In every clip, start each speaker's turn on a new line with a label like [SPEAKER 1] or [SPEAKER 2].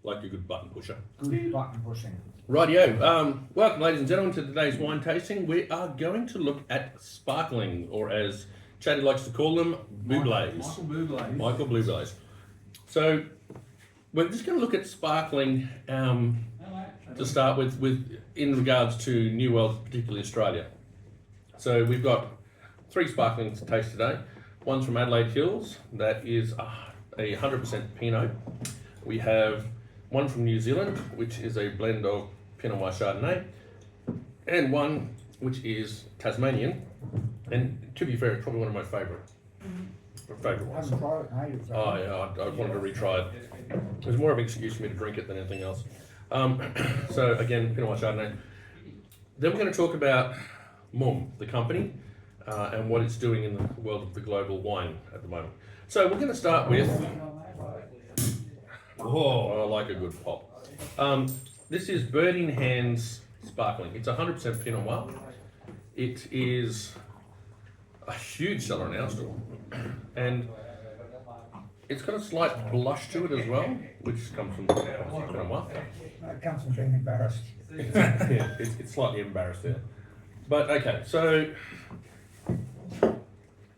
[SPEAKER 1] like a good button pusher.
[SPEAKER 2] Good button pushing.
[SPEAKER 1] Rightio. Welcome, ladies and gentlemen, to today's wine tasting. We are going to look at sparkling, or as Chatty likes to call them, Bublés. Michael Bublés. So we're just going to look at sparkling to start with in regards to New World, particularly Australia. So we've got 3 sparklings to taste today. One's from Adelaide Hills, that is a 100% Pinot. We have one from New Zealand, which is a blend of Pinot Noir Chardonnay, and one which is Tasmanian. And to be fair, it's probably one of my favourite ones. Oh yeah, I wanted to retry it. It was more of an excuse for me to drink it than anything else. So again, Pinot Noir Chardonnay. Then we're going to talk about Mumm, the company, and what it's doing in the world of the global wine at the moment. So we're going to start with, I like a good pop. This is Bird in Hands Sparkling. It's 100% Pinot Noir. It is a huge seller in our store, and it's got a slight blush to it as well, which comes from Pinot Noir.
[SPEAKER 2] It comes from being embarrassed.
[SPEAKER 1] Yeah, it's slightly embarrassed there. But okay, so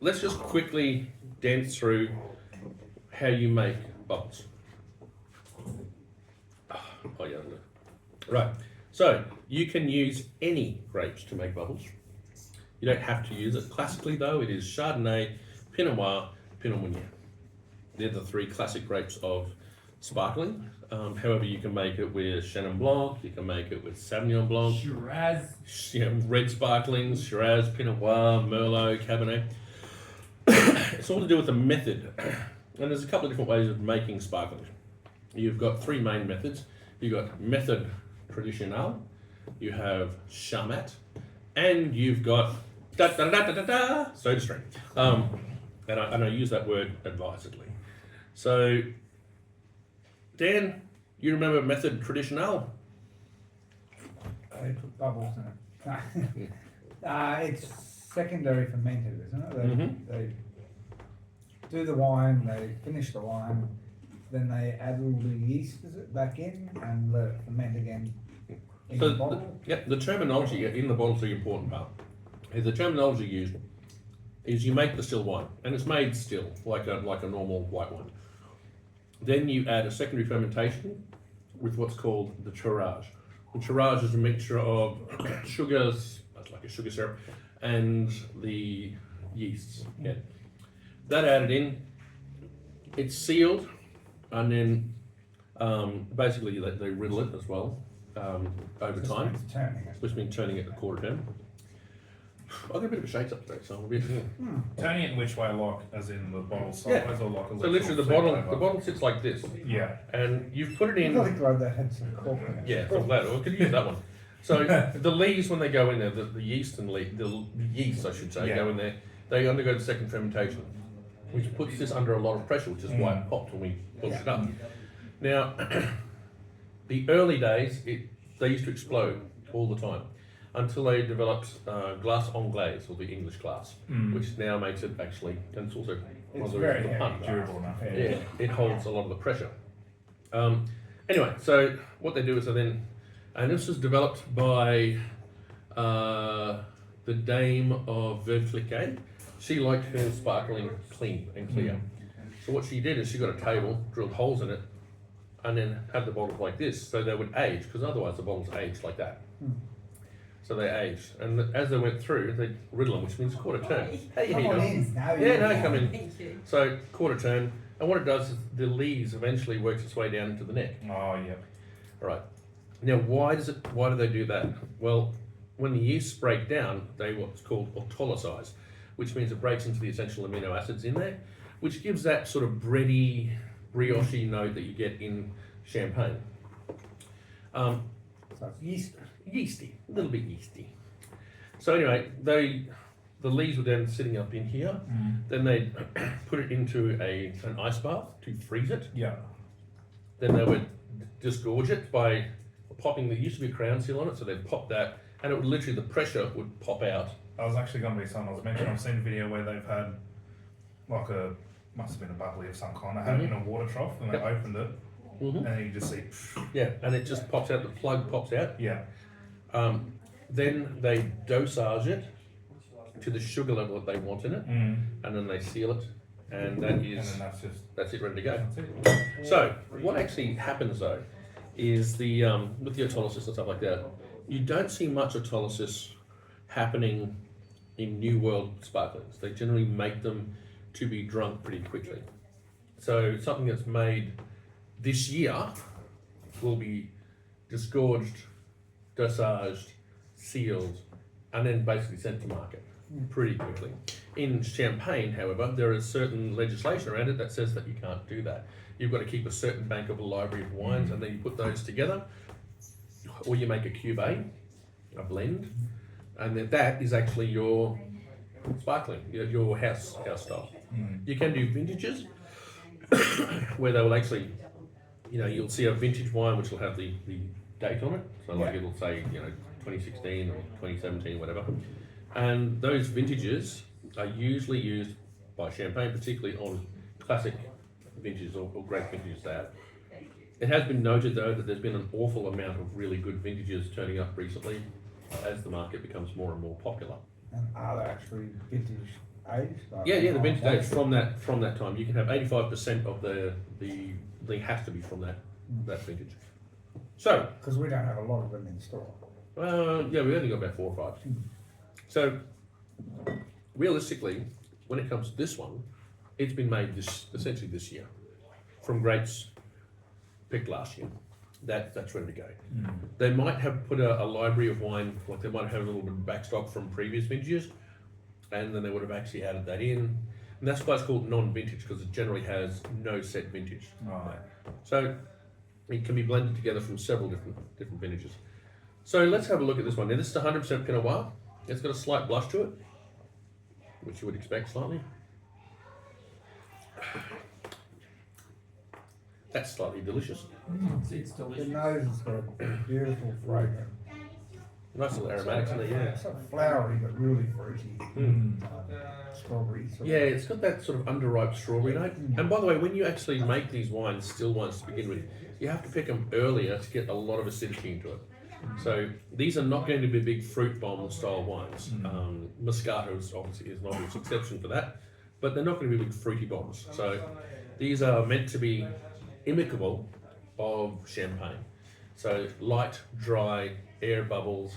[SPEAKER 1] let's just quickly dance through how you make bubbles. Oh yeah, right. So you can use any grapes to make bubbles. You don't have to use it. Classically though, it is Chardonnay, Pinot Noir, Pinot Meunier. They're the 3 classic grapes of sparkling. However, you can make it with Chenin Blanc, you can make it with Sauvignon Blanc,
[SPEAKER 3] Shiraz,
[SPEAKER 1] red sparklings, Shiraz, Pinot Noir, Merlot, Cabernet. It's all to do with the method. And there's a couple of different ways of making sparkling. You've got 3 main methods. You've got method traditionnel, you have charmat, and you've got soda stream. And I use that word advisedly. So, Dan, you remember method traditionnel?
[SPEAKER 2] They put bubbles in it. It's secondary fermented, isn't it? They do the wine, they finish the wine, then they add all the yeast back in and let it ferment again in the bottle.
[SPEAKER 1] The terminology in the bottle is the important part. The terminology used is you make the still wine, and it's made still, like a normal white wine. Then you add a secondary fermentation with what's called the tirage. The tirage is a mixture of sugars, that's like a sugar syrup, and the yeasts. Yeah. That added in, it's sealed, and then basically they riddle it as well over time, which means turning it a quarter turn. I got a bit of a shakes up today, so I'm a bit.
[SPEAKER 3] turning it which way, like as in the bottle size, or like a
[SPEAKER 1] So literally, the bottle sits like this.
[SPEAKER 3] Yeah.
[SPEAKER 1] And you've put it in.
[SPEAKER 2] I think that had some cork in it.
[SPEAKER 1] Yeah, from that. We could use that one. So the leaves, when they go in there, the yeast and the yeast, I should say, go in there. They undergo the second fermentation, which puts this under a lot of pressure, which is why it popped when we pushed it up. Now, the early days, they used to explode all the time until they developed glass anglaise, or the English glass, which now makes it actually, and it's also
[SPEAKER 2] It's very
[SPEAKER 3] durable enough.
[SPEAKER 1] yeah, it holds a lot of the pressure. Anyway, so what they do is they then, and this was developed by the Dame of Verflicke. She liked her sparkling clean and clear. So what she did is she got a table, drilled holes in it, and then had the bottles like this, so they would age, because otherwise the bottles aged like that. So they aged, and as they went through, they riddle them, which means quarter turn. Hey,
[SPEAKER 2] Come on in.
[SPEAKER 1] come in.
[SPEAKER 4] Thank you.
[SPEAKER 1] So quarter turn, and what it does is the lees eventually works its way down into the neck.
[SPEAKER 3] Oh yeah.
[SPEAKER 1] All right. Now, why do they do that? Well, when the yeasts break down, they what's called autolysize, which means it breaks into the essential amino acids in there, which gives that sort of bready, brioche note that you get in champagne.
[SPEAKER 2] So it's yeast.
[SPEAKER 1] Yeasty, a little bit yeasty. So anyway, the lees were then sitting up in here. Then they put it into an ice bath to freeze it.
[SPEAKER 3] Yeah.
[SPEAKER 1] Then they would disgorge it by popping. There used to be a crown seal on it, so they'd pop that, and it would literally, the pressure would pop out.
[SPEAKER 3] That was actually going to be something I was mentioning. I've seen a video where they've had like must have been a bubbly of some kind. They had it in a water trough and they opened it,
[SPEAKER 1] Mhm.
[SPEAKER 3] and then you just see.
[SPEAKER 1] Yeah, and it just pops out. The plug pops out.
[SPEAKER 3] Yeah.
[SPEAKER 1] Then they dosage it to the sugar level that they want in it,
[SPEAKER 3] Mm.
[SPEAKER 1] and then they seal it, and that
[SPEAKER 3] And
[SPEAKER 1] is
[SPEAKER 3] then
[SPEAKER 1] that's it, ready to go.
[SPEAKER 3] that's it.
[SPEAKER 1] So what actually happens though is the with the autolysis and stuff like that, you don't see much autolysis happening in New World sparklings. They generally make them to be drunk pretty quickly. So something that's made this year will be disgorged, dosaged, sealed, and then basically sent to market pretty quickly. In champagne, however, there is certain legislation around it that says that you can't do that. You've got to keep a certain bank of a library of wines, and then you put those together, or you make a cuvee, a blend, and then that is actually your sparkling, your house style. You can do vintages where they will actually, you'll see a vintage wine which will have the date on it. So like it'll say 2016 or 2017, whatever. And those vintages are usually used by champagne, particularly on classic vintages or great vintages there. It has been noted though that there's been an awful amount of really good vintages turning up recently as the market becomes more and more popular.
[SPEAKER 2] And are they actually vintage aged?
[SPEAKER 1] Yeah, the vintage age from that time. You can have 85% of the has to be from that vintage. So
[SPEAKER 2] Because we don't have a lot of them in store.
[SPEAKER 1] yeah, we only got about 4 or 5. So realistically, when it comes to this one, it's been made essentially this year from grapes picked last year. That's ready to go. They might have put a library of wine, like they might have a little bit of backstock from previous vintages, and then they would have actually added that in. And that's why it's called non-vintage, because it generally has no set vintage.
[SPEAKER 3] Right.
[SPEAKER 1] So it can be blended together from several different vintages. So let's have a look at this one. Now this is 100% Pinot Noir. It's got a slight blush to it, which you would expect slightly. That's slightly delicious.
[SPEAKER 4] It's
[SPEAKER 2] The
[SPEAKER 4] delicious.
[SPEAKER 2] nose has got a beautiful fragrance.
[SPEAKER 1] Nice little aromatics in there, yeah.
[SPEAKER 2] It's sort of flowery but really fruity. Strawberry. Sort
[SPEAKER 1] Yeah, it's got that sort of underripe strawberry note. And by the way, when you actually make these wines, still wines to begin with, you have to pick them earlier to get a lot of acidity into it. So these are not going to be big fruit bomb style wines. Moscato obviously is not an exception for that, but they're not going to be big fruity bombs. So these are meant to be amicable of champagne. So light, dry, air bubbles,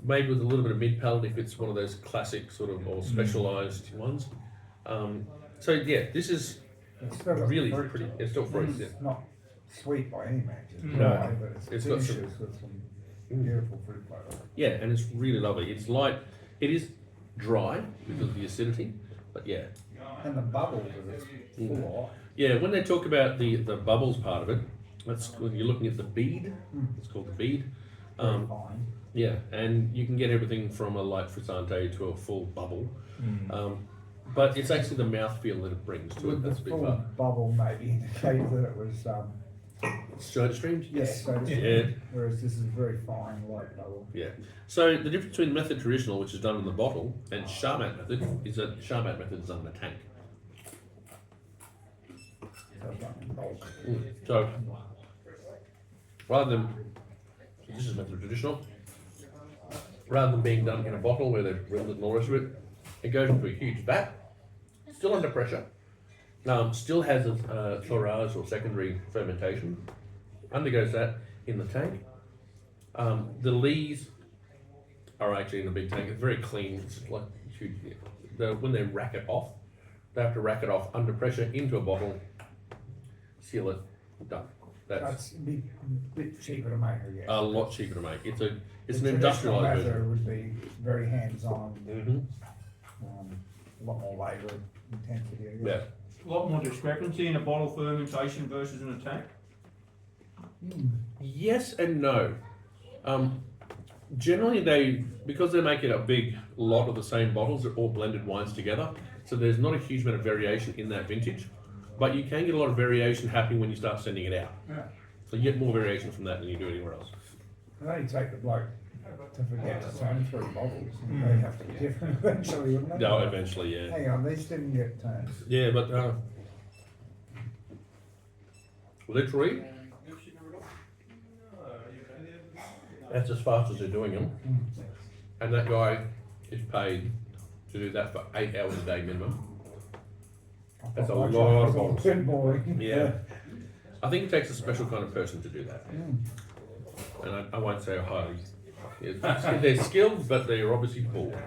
[SPEAKER 1] made with a little bit of mid palate if it's one of those classic sort of or specialised ones. So yeah, this is
[SPEAKER 2] It's still got
[SPEAKER 1] really
[SPEAKER 2] fruit
[SPEAKER 1] pretty.
[SPEAKER 2] to it.
[SPEAKER 1] It's still fruit. Yeah.
[SPEAKER 2] It's not sweet by any means. It's
[SPEAKER 1] No.
[SPEAKER 2] dry, but
[SPEAKER 1] It's
[SPEAKER 2] it's
[SPEAKER 1] got
[SPEAKER 2] delicious
[SPEAKER 1] some-
[SPEAKER 2] with some beautiful fruit flavour.
[SPEAKER 1] Yeah, and it's really lovely. It's light. It is dry because of the acidity, but yeah.
[SPEAKER 2] And the bubbles of it's full of.
[SPEAKER 1] Yeah, when they talk about the bubbles part of it, that's when you're looking at the bead. It's called the bead.
[SPEAKER 2] Very fine.
[SPEAKER 1] Yeah, and you can get everything from a light frizzante to a full bubble. But it's actually the mouthfeel that it brings to it.
[SPEAKER 2] Would the
[SPEAKER 1] That's a big
[SPEAKER 2] full
[SPEAKER 1] part.
[SPEAKER 2] bubble maybe indicate that it was
[SPEAKER 1] Soda streams?
[SPEAKER 2] yes, so to speak,
[SPEAKER 1] Yeah.
[SPEAKER 2] whereas this is very fine light bubble.
[SPEAKER 1] Yeah. So the difference between method traditional, which is done in the bottle, and Charmat method is that Charmat method is done in a tank.
[SPEAKER 2] So it's like in bulk.
[SPEAKER 1] So rather than this is method traditional, rather than being done in a bottle where they've drilled it and all the rest of it, it goes into a huge vat, still under pressure, still has a chlorage or secondary fermentation, undergoes that in the tank. The lees are actually in a big tank. It's very clean. It's like huge. When they rack it off, they have to rack it off under pressure into a bottle, seal it, done. That's
[SPEAKER 2] That's a bit cheaper to make, I guess.
[SPEAKER 1] a lot cheaper to make. It's an
[SPEAKER 2] The
[SPEAKER 1] industrialized
[SPEAKER 2] traditional
[SPEAKER 1] version.
[SPEAKER 2] method would be very hands-on,
[SPEAKER 1] Mm-hmm.
[SPEAKER 2] a lot more labour intensity, I
[SPEAKER 1] Yeah.
[SPEAKER 2] guess.
[SPEAKER 4] A lot more discrepancy in a bottle fermentation versus in a tank.
[SPEAKER 1] Yes and no. Generally, because they make it a big lot of the same bottles, they're all blended wines together. So there's not a huge amount of variation in that vintage, but you can get a lot of variation happening when you start sending it out.
[SPEAKER 2] Yeah.
[SPEAKER 1] So you get more variation from that than you do anywhere else.
[SPEAKER 2] It'd only take the bloke to forget to turn 3 bottles, and they'd have to be different eventually, wouldn't they?
[SPEAKER 1] No, eventually, yeah.
[SPEAKER 2] Hang on, these didn't get turned.
[SPEAKER 1] Yeah, but literally, That's as fast as they're doing them. And that guy is paid to do that for 8 hours a day minimum. That's a lot of bottles.
[SPEAKER 2] Good boy.
[SPEAKER 1] Yeah. I think it takes a special kind of person to do that. And I won't say highly. They're skilled, but they're obviously poor.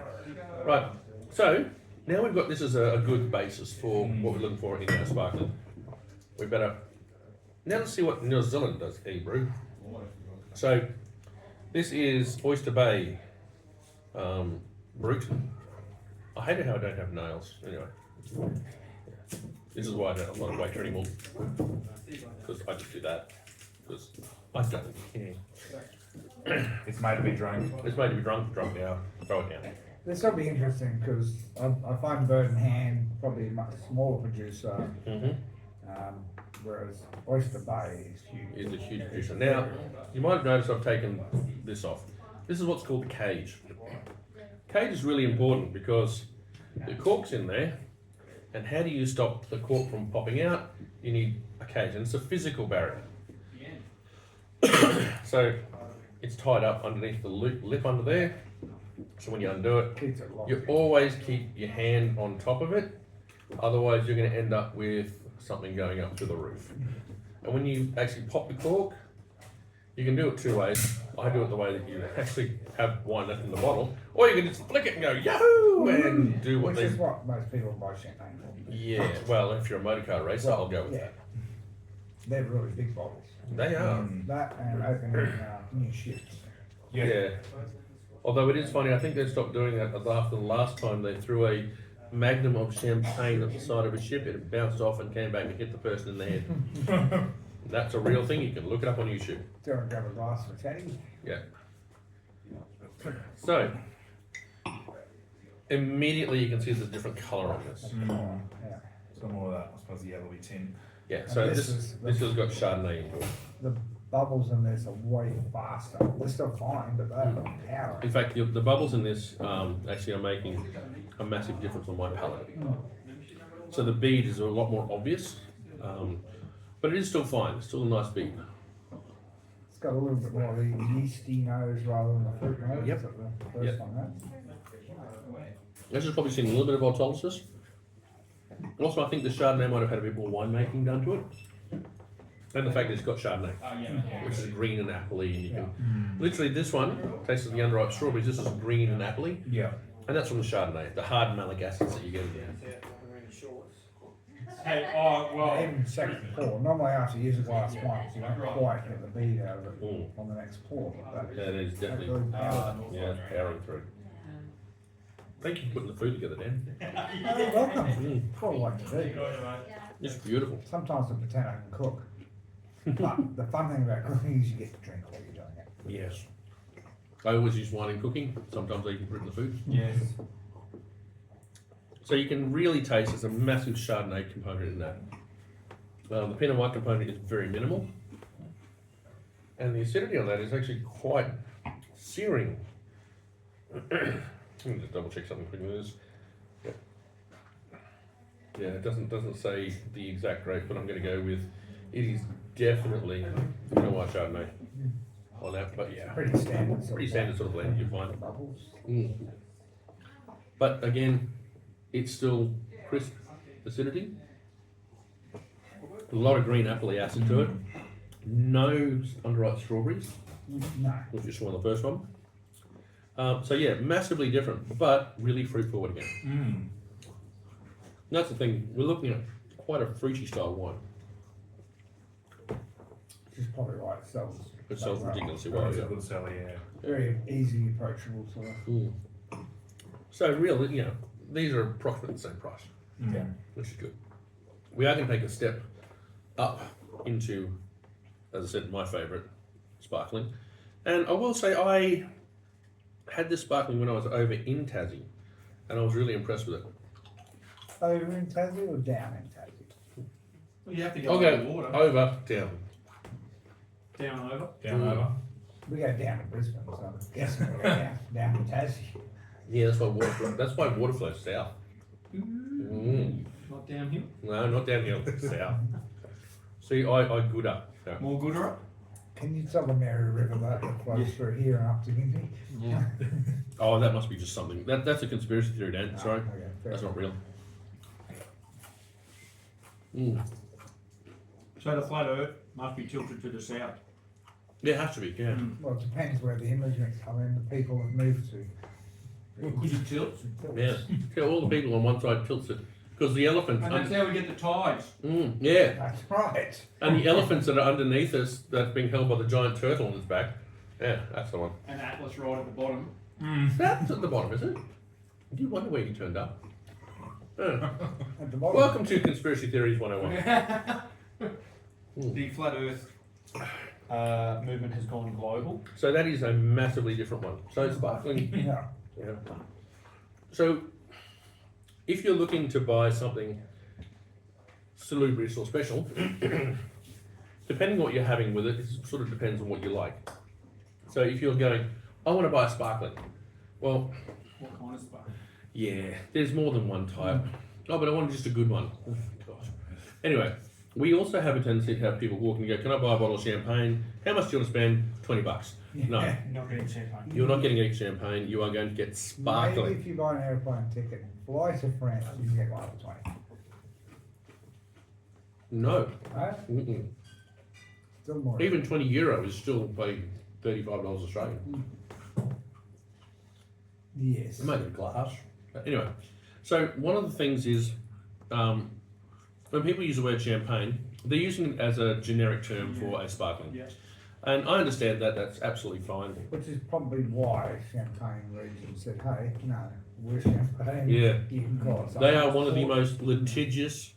[SPEAKER 1] Right, so now we've got this as a good basis for what we're looking for in our sparkling. We better, now let's see what New Zealand does brew. So this is Oyster Bay Brute. I hate it how I don't have nails. Anyway, this is why I don't have a lot of weight anymore. Because I just do that. Because I don't care.
[SPEAKER 3] It's made to be drunk.
[SPEAKER 1] It's made to be drunk now. Throw it down.
[SPEAKER 2] This will be interesting because I find Bird and Hand probably a much smaller producer, whereas Oyster Bay is huge.
[SPEAKER 1] Is a huge producer. Now, you might have noticed I've taken this off. This is what's called the cage. Cage is really important because the cork's in there, and how do you stop the cork from popping out? You need a cage, and it's a physical barrier. So it's tied up underneath the lip under there. So when you undo it,
[SPEAKER 2] Keeps it locked.
[SPEAKER 1] you always keep your hand on top of it. Otherwise, you're going to end up with something going up to the roof. And when you actually pop the cork, you can do it 2 ways. I do it the way that you actually have wine left in the bottle, or you can just flick it and go yahoo and do what
[SPEAKER 2] Which
[SPEAKER 1] they.
[SPEAKER 2] is what most people buy champagne for.
[SPEAKER 1] Yeah, well, if you're a motorcar racer, I'll go with
[SPEAKER 2] Yeah.
[SPEAKER 1] that.
[SPEAKER 2] They're really big bottles.
[SPEAKER 1] They are.
[SPEAKER 2] That and opening new ships.
[SPEAKER 1] Yeah. Although it is funny, I think they stopped doing that after the last time they threw a magnum of champagne at the side of a ship. It bounced off and came back and hit the person in the head. That's a real thing. You can look it up on YouTube.
[SPEAKER 2] Do you want to grab a glass for Teddy?
[SPEAKER 1] Yeah. So, immediately you can see there's a different colour on this.
[SPEAKER 2] Yeah.
[SPEAKER 3] Some more of that, I suppose, the yellowy tint.
[SPEAKER 1] Yeah, so
[SPEAKER 2] And
[SPEAKER 1] this has got Chardonnay into it.
[SPEAKER 2] The bubbles in this are way faster. They're still fine, but they're power.
[SPEAKER 1] In fact, the bubbles in this actually are making a massive difference on my palate. So the bead is a lot more obvious, but it is still fine. It's still a nice bead.
[SPEAKER 2] It's got a little bit more of the yeasty nose rather than the fruit nose.
[SPEAKER 1] Yep.
[SPEAKER 2] that the first
[SPEAKER 1] Yep.
[SPEAKER 2] one had.
[SPEAKER 1] This has probably seen a little bit of autolysis. Also, I think the Chardonnay might have had a bit more winemaking done to it. And the fact that it's got Chardonnay, which is green and appley, and you can literally this one tastes of the underripe strawberries. This is green and appley,
[SPEAKER 3] Yeah.
[SPEAKER 1] and that's from the Chardonnay, the hard malic acids that you get in there.
[SPEAKER 4] Hey,
[SPEAKER 2] Even second pour. Normally after you use a glass once, you don't quite get the bead out of it on the next pour. But
[SPEAKER 1] Yeah, it is
[SPEAKER 2] that
[SPEAKER 1] definitely
[SPEAKER 2] really powered.
[SPEAKER 1] yeah, powering through. Thank you for putting the food together, Dan.
[SPEAKER 2] Oh, you're welcome. That's what I like to do.
[SPEAKER 1] It's beautiful.
[SPEAKER 2] Sometimes I pretend I can cook. But the fun thing about cooking is you get to drink while you're doing it.
[SPEAKER 1] Yes. I always use wine in cooking. Sometimes I can put it in the food.
[SPEAKER 4] yes.
[SPEAKER 1] So you can really taste there's a massive Chardonnay component in that. The Pinot Noir component is very minimal. And the acidity on that is actually quite searing. Let me just double check something quickly with this. Yeah, it doesn't say the exact rate, but I'm going to go with it is definitely Pinot Noir Chardonnay on that. But yeah,
[SPEAKER 2] Pretty standard.
[SPEAKER 1] pretty standard sort of blend you find.
[SPEAKER 2] Bubbles.
[SPEAKER 1] But again, it's still crisp acidity. A lot of green appley acid to it. No underripe strawberries,
[SPEAKER 2] No.
[SPEAKER 1] which is one of the first one. So yeah, massively different, but really fruit forward again. And that's the thing. We're looking at quite a fruity style wine.
[SPEAKER 2] Which is probably why it sells.
[SPEAKER 1] It sells ridiculously
[SPEAKER 3] Well,
[SPEAKER 1] well.
[SPEAKER 3] it's a
[SPEAKER 1] Yeah.
[SPEAKER 3] good seller, yeah.
[SPEAKER 2] Very easy, approachable sort of.
[SPEAKER 1] So really, you know, these are approximately the same price,
[SPEAKER 2] Yeah.
[SPEAKER 1] which is good. We are going to take a step up into, as I said, my favourite sparkling. And I will say I had this sparkling when I was over in Tassie, and I was really impressed with it.
[SPEAKER 2] Over in Tassie or down in Tassie?
[SPEAKER 4] Well, you have to go
[SPEAKER 1] I'll
[SPEAKER 4] over the
[SPEAKER 1] go
[SPEAKER 4] water.
[SPEAKER 1] over, down.
[SPEAKER 4] Down over.
[SPEAKER 3] Down over.
[SPEAKER 2] We go down to Brisbane, so I'm guessing we go down to Tassie.
[SPEAKER 1] Yeah, that's why water flows south.
[SPEAKER 4] Not downhill.
[SPEAKER 1] No, not downhill, south. See, I good up. So,
[SPEAKER 4] More gooder up.
[SPEAKER 2] Can you tell the Mary River that flows through here and up to Ginty?
[SPEAKER 4] Yeah.
[SPEAKER 1] Oh, that must be just something. That's a conspiracy theory, Dan.
[SPEAKER 2] Ah,
[SPEAKER 1] Sorry,
[SPEAKER 2] okay, fair
[SPEAKER 1] that's not
[SPEAKER 2] enough.
[SPEAKER 1] real. Mm.
[SPEAKER 4] So the flat earth must be tilted to the south.
[SPEAKER 1] Yeah, it has to be. Yeah.
[SPEAKER 2] Well, it depends where the immigrants come in, the people have moved to.
[SPEAKER 4] Could you tilt?
[SPEAKER 1] Yeah. Yeah, all the people on one side tilts it because the elephants.
[SPEAKER 4] And that's how we get the tides.
[SPEAKER 1] Yeah,
[SPEAKER 2] That's right.
[SPEAKER 1] and the elephants that are underneath us that's being held by the giant turtle on its back. Yeah, that's the one.
[SPEAKER 4] And Atlas right at the bottom.
[SPEAKER 1] That's at the bottom, is it? Do you wonder where you turned up?
[SPEAKER 2] At the bottom.
[SPEAKER 1] Welcome to Conspiracy Theories 101.
[SPEAKER 4] The flat earth movement has gone global.
[SPEAKER 1] So that is a massively different one. So sparkling.
[SPEAKER 2] Yeah.
[SPEAKER 1] Yeah. So if you're looking to buy something salubrious or special, depending on what you're having with it, it sort of depends on what you like. So if you're going, I want to buy a sparkling. Well,
[SPEAKER 4] What kind of spark?
[SPEAKER 1] yeah, there's more than one type. Oh, but I want just a good one. Oh, gosh. Anyway, we also have a tendency to have people walk and go, can I buy a bottle of champagne? How much do you want to spend? $20. No,
[SPEAKER 4] Not getting champagne.
[SPEAKER 1] you're not getting any champagne. You are going to get
[SPEAKER 2] Maybe
[SPEAKER 1] sparkling.
[SPEAKER 2] if you buy an airplane ticket, fly to France, you can get one for 20.
[SPEAKER 1] No.
[SPEAKER 2] Right?
[SPEAKER 1] Mm-mm.
[SPEAKER 2] Still more.
[SPEAKER 1] Even €20 is still like $35 Australian.
[SPEAKER 2] Yes.
[SPEAKER 1] It might be glass. But anyway, so one of the things is when people use the word champagne, they're using it as a generic term for a sparkling.
[SPEAKER 4] Yes.
[SPEAKER 1] And I understand that, that's absolutely fine.
[SPEAKER 2] Which is probably why Champagne region said, hey, no, we're Champagne.
[SPEAKER 1] Yeah.
[SPEAKER 2] You can call it
[SPEAKER 1] They are
[SPEAKER 2] something.
[SPEAKER 1] one of the most litigious,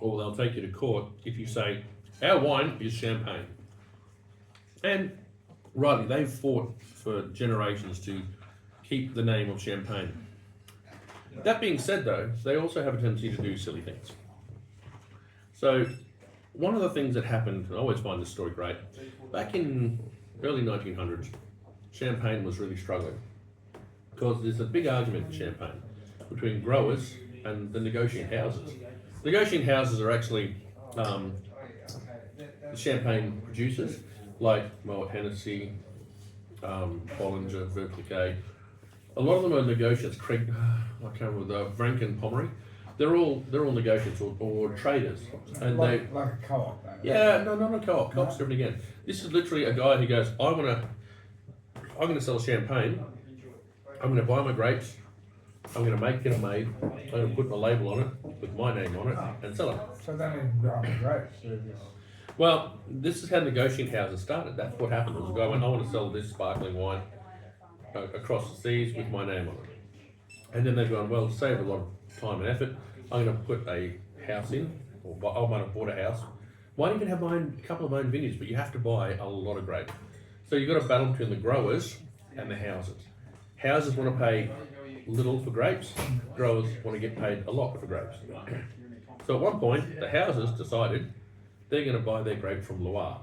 [SPEAKER 1] or they'll take you to court if you say, our wine is champagne. And rightly, they've fought for generations to keep the name of champagne. That being said though, they also have a tendency to do silly things. So, one of the things that happened, and I always find this story great, back in early 1900s, champagne was really struggling. Because there's a big argument in champagne between growers and the negotiating houses. Negotiating houses are actually champagne producers, like Moet Hennessy, Bollinger, Verpliquet. A lot of them are negotiates. Craig, I can't remember the Franken Pomeroy. They're all negotiates or traders, and they.
[SPEAKER 2] Like a co-op. Though.
[SPEAKER 1] Yeah, no, not a co-op. Co-op's different again. This is literally a guy who goes, I'm gonna sell champagne. I'm gonna buy my grapes. I'm gonna make it made. I'm gonna put my label on it with my name on it and sell it.
[SPEAKER 2] So they need to grow the grapes.
[SPEAKER 1] Well, this is how negotiating houses started. That's what happened. Was a guy went, I want to sell this sparkling wine across the seas with my name on it. And then they've gone, well, to save a lot of time and effort, I'm going to put a house in, or I might have bought a house. Might even have a couple of my own vineyards, but you have to buy a lot of grapes. So you've got to battle between the growers and the houses. Houses want to pay little for grapes. Growers want to get paid a lot for grapes. So at one point, the houses decided they're going to buy their grape from Loire,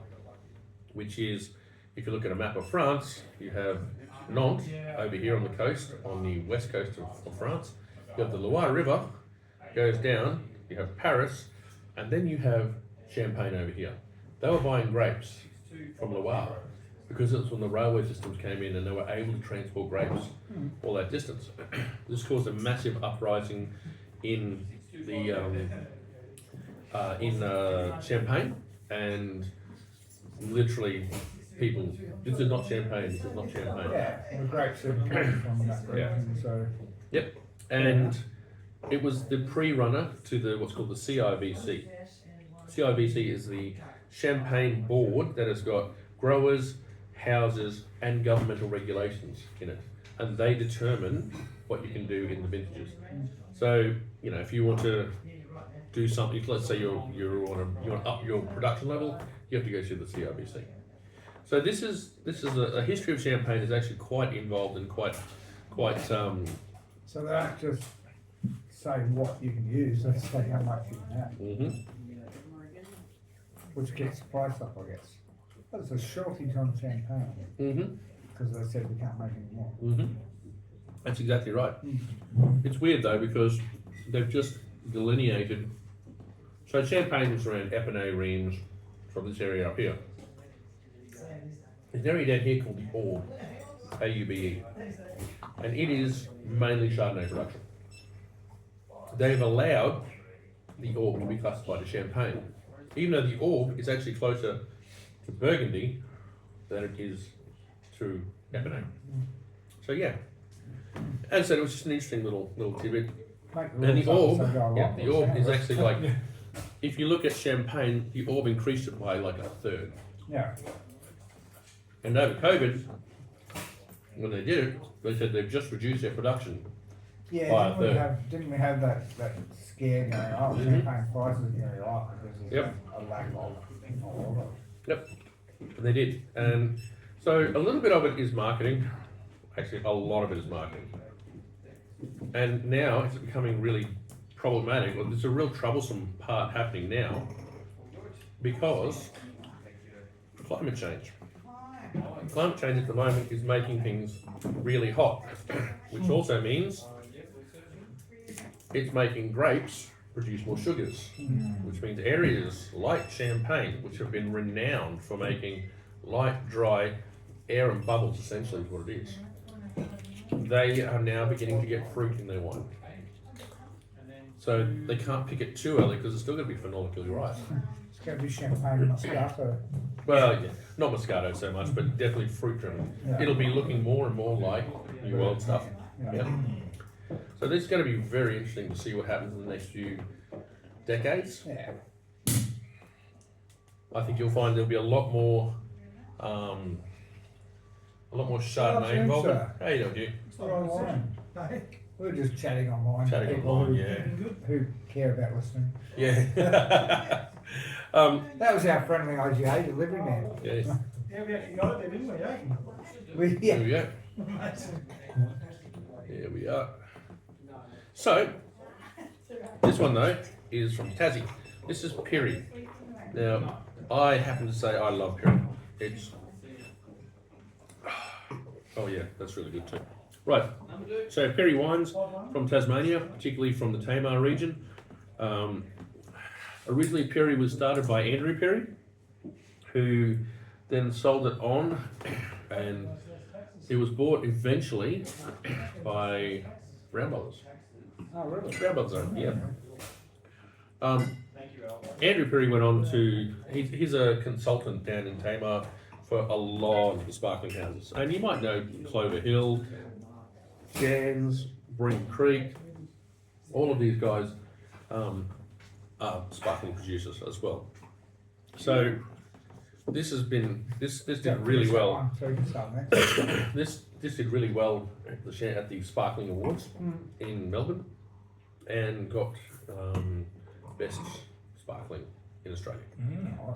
[SPEAKER 1] which is, if you look at a map of France, you have Nantes over here on the coast, on the west coast of France. You have the Loire River, goes down, you have Paris, and then you have Champagne over here. They were buying grapes from Loire because it's when the railway systems came in and they were able to transport grapes all that distance. This caused a massive uprising in the Champagne, and literally people, this is not champagne, this is not champagne.
[SPEAKER 2] Yeah, the grapes have come from that region, so.
[SPEAKER 1] Yep, and it was the pre-runner to the what's called the CIBC. CIBC is the Champagne Board that has got growers, houses, and governmental regulations in it, and they determine what you can do in the vintages. So, you know, if you want to do something, let's say you want to up your production level, you have to go through the CIBC. So this is a history of champagne is actually quite involved and quite.
[SPEAKER 2] So they don't just say what you can use, they say how much you can have,
[SPEAKER 1] Mhm.
[SPEAKER 2] which gets the price up, I guess. There's a shortage on champagne,
[SPEAKER 1] Mhm.
[SPEAKER 2] because they said we can't make any more.
[SPEAKER 1] Mhm. That's exactly right. It's weird though because they've just delineated. So champagne is around Epinay, Reims, from this area up here. There's an area down here called the Orb, AUBE, and it is mainly Chardonnay production. They've allowed the Orb to be classified as Champagne, even though the Orb is actually closer to Burgundy than it is to Cabernet. So yeah, as I said, it was just an interesting little tidbit. And the Orb, the Orb is actually like, if you look at Champagne, the Orb increased it by like a third.
[SPEAKER 2] Yeah.
[SPEAKER 1] And over COVID, when they did it, they said they've just reduced their production.
[SPEAKER 2] Yeah,
[SPEAKER 1] by a
[SPEAKER 2] didn't we have that scare going, oh, champagne prices are going to go up because there's a lack of order.
[SPEAKER 1] Yep, they did. And so a little bit of it is marketing. Actually, a lot of it is marketing. And now it's becoming really problematic. Well, there's a real troublesome part happening now because climate change. Climate change at the moment is making things really hot, which also means it's making grapes produce more sugars, which means areas like Champagne, which have been renowned for making light, dry air and bubbles, essentially is what it is, they are now beginning to get fruit in their wine. So they can't pick it too early because it's still going to be phenolically ripe.
[SPEAKER 2] It's going to be champagne Moscato.
[SPEAKER 1] Well, yeah, not Moscato so much, but definitely fruit driven.
[SPEAKER 2] Yeah.
[SPEAKER 1] It'll be looking more and more like New World stuff.
[SPEAKER 2] Yeah.
[SPEAKER 1] So this is going to be very interesting to see what happens in the next few decades.
[SPEAKER 2] Yeah.
[SPEAKER 1] I think you'll find there'll be a lot more Chardonnay involved. How you doing,
[SPEAKER 2] We're online. We're just chatting online.
[SPEAKER 1] Chatting
[SPEAKER 2] People
[SPEAKER 1] online,
[SPEAKER 2] who,
[SPEAKER 1] yeah.
[SPEAKER 2] who care about listening.
[SPEAKER 1] Yeah.
[SPEAKER 2] That was our friendly IGA delivery man.
[SPEAKER 1] Yes.
[SPEAKER 5] Yeah, we actually got it there, didn't we, eh?
[SPEAKER 1] There we go. There we are. So, this one though is from Tassie. This is Pirie. Now, I happen to say I love Pirie. It's, oh yeah, that's really good too. Right, so Pirie wines from Tasmania, particularly from the Tamar region. Originally Pirie was started by Andrew Pirie, who then sold it on, and it was bought eventually by Brown Brothers.
[SPEAKER 2] Oh, really?
[SPEAKER 1] Brown Brothers, yeah. Andrew Pirie went on to, he's a consultant down in Tamar for a lot of the sparkling houses. And you might know Clover Hill, Jans, Bream Creek, all of these guys are sparkling producers as well. So this has been, this did really well.
[SPEAKER 2] So you can start next.
[SPEAKER 1] This did really well at the Sparkling Awards in Melbourne, and got best sparkling in Australia.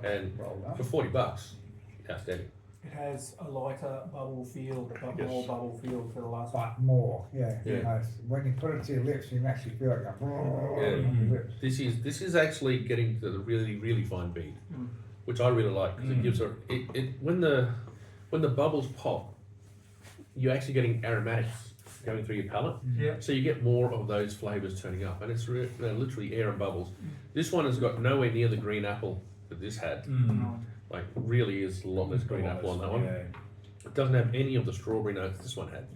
[SPEAKER 1] And
[SPEAKER 2] Well done.
[SPEAKER 1] for $40, outstanding.
[SPEAKER 5] It has a lighter bubble feel, but
[SPEAKER 1] Yes.
[SPEAKER 5] more bubble feel for the last one.
[SPEAKER 2] But more, yeah.
[SPEAKER 1] Yeah.
[SPEAKER 2] You know, when you put it to your lips, you can actually feel it going
[SPEAKER 1] Yeah.
[SPEAKER 2] on your lips.
[SPEAKER 1] This is actually getting to the really fine bead, which I really like because it gives when the bubbles pop, you're actually getting aromatics going through your palate.
[SPEAKER 5] Yeah.
[SPEAKER 1] So you get more of those flavours turning up, and it's literally air and bubbles. This one has got nowhere near the green apple that this had. Like, really is a lot less green apple on that one.
[SPEAKER 3] Yeah.
[SPEAKER 1] It doesn't have any of the strawberry notes this one had.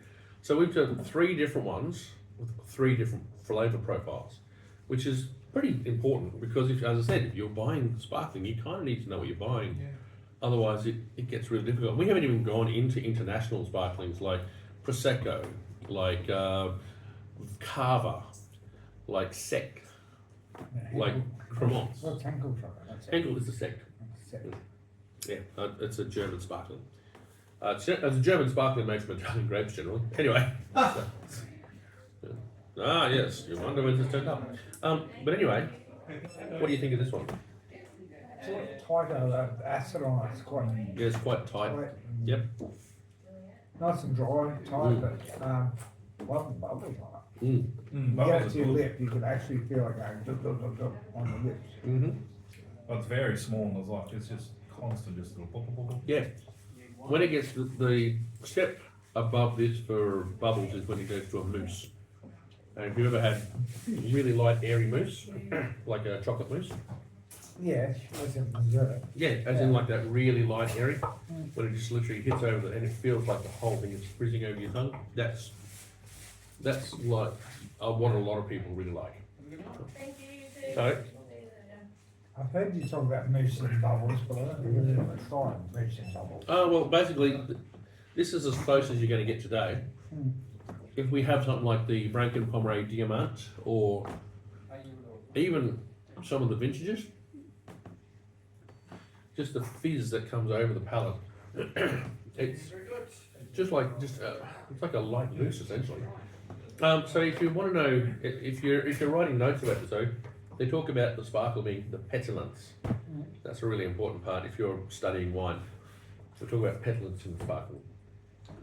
[SPEAKER 1] So we've got 3 different ones with 3 different flavour profiles, which is pretty important because, as I said, if you're buying sparkling, you kind of need to know what you're buying.
[SPEAKER 5] Yeah.
[SPEAKER 1] Otherwise, it gets really difficult. We haven't even gone into international sparklings like Prosecco, like Cava, like Sec, like Cremant.
[SPEAKER 2] What's Henkel chocolate? That's it.
[SPEAKER 1] Henkel is the Sec.
[SPEAKER 2] That's it.
[SPEAKER 1] Yeah, it's a German sparkling. It's a German sparkling made from Italian grapes generally. Anyway. Yes, you wonder when this turned up. But anyway, what do you think of this one?
[SPEAKER 2] It's tighter, the acid on it's quite,
[SPEAKER 1] Yeah, it's quite tight.
[SPEAKER 2] quite
[SPEAKER 1] Yep.
[SPEAKER 2] nice and dry, tight, but well, bubbles on it. You get
[SPEAKER 3] Bubbles
[SPEAKER 2] it
[SPEAKER 3] are
[SPEAKER 2] to your
[SPEAKER 3] good.
[SPEAKER 2] lip, you can actually feel it going dub, dub, dub, dub on the lips.
[SPEAKER 3] But it's very small and it's just constant, just go pop, pop, pop, pop.
[SPEAKER 1] Yeah. When it gets the step above this for bubbles is when it goes to a mousse. And if you've ever had really light, airy mousse, like a chocolate mousse,
[SPEAKER 2] Yeah, as in dessert.
[SPEAKER 1] Yeah, as in like that really light area, when it just literally hits over the, and it feels like the whole thing is freezing over your tongue. That's like what a lot of people really like. So,
[SPEAKER 2] I've heard you talk about mousse and bubbles, but I don't really ever tried mousse and bubbles.
[SPEAKER 1] well, basically, this is as close as you're going to get today. If we have something like the Franken Pomerade Diamant, or even some of the vintages, just the fizz that comes over the palate, it's just like it's like a light mousse essentially. So if you want to know, if you're writing notes about this, though, they talk about the sparkle being the petulance. That's a really important part if you're studying wine. So talk about petulance in the sparkle.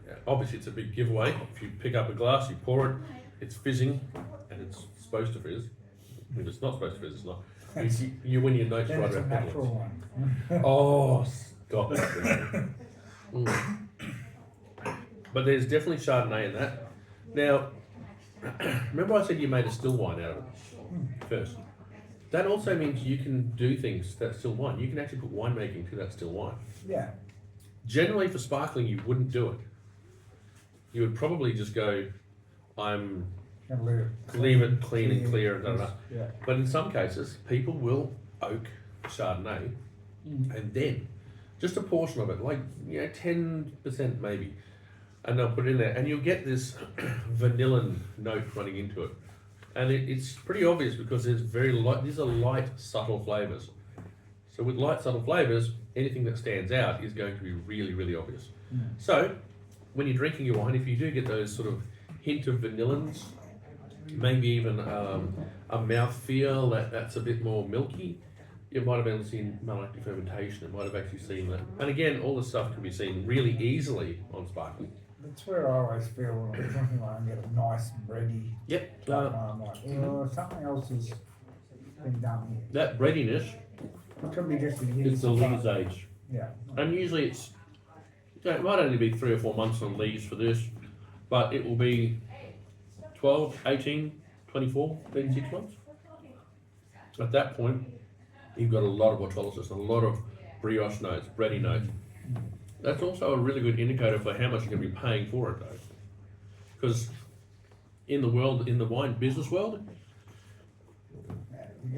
[SPEAKER 1] Yeah, obviously, it's a big giveaway. If you pick up a glass, you pour it, it's fizzing, and it's supposed to fizz. If it's not supposed to fizz, it's not. You win your notes
[SPEAKER 2] Then
[SPEAKER 1] right
[SPEAKER 2] it's a
[SPEAKER 1] about
[SPEAKER 2] natural
[SPEAKER 1] petulance.
[SPEAKER 2] one.
[SPEAKER 1] Oh, stop it. But there's definitely Chardonnay in that. Now, remember I said you made a still wine out of it first. That also means you can do things to that still wine. You can actually put winemaking to that still wine.
[SPEAKER 2] Yeah.
[SPEAKER 1] Generally for sparkling, you wouldn't do it. You would probably just go, I'm
[SPEAKER 2] Gonna
[SPEAKER 1] leave it clean and clear and da, da, da.
[SPEAKER 2] Yeah.
[SPEAKER 1] But in some cases, people will oak Chardonnay and then just a portion of it, like 10% maybe, and they'll put it in there, and you'll get this vanillan note running into it, and it's pretty obvious because there's very light. These are light, subtle flavors. So with light, subtle flavors, anything that stands out is going to be really, really obvious. So when you're drinking your wine, if you do get those sort of hint of vanillins, maybe even a mouthfeel that's a bit more milky, you might have been seen malolactic fermentation. It might have actually seen that. And again, all this stuff can be seen really easily on sparkling.
[SPEAKER 2] That's where I always feel when I'm drinking wine, I get a nice bready.
[SPEAKER 1] Yep.
[SPEAKER 2] I'm like, something else has been done here.
[SPEAKER 1] That breadiness
[SPEAKER 2] It could be just the years.
[SPEAKER 1] is the lees age.
[SPEAKER 2] Yeah.
[SPEAKER 1] And usually it might only be 3 or 4 months on lees for this, but it will be 12, 18, 24, 36 months. At that point, you've got a lot of autolysis, a lot of brioche notes, bready notes. That's also a really good indicator for how much you're going to be paying for it, though. Because in the wine business world,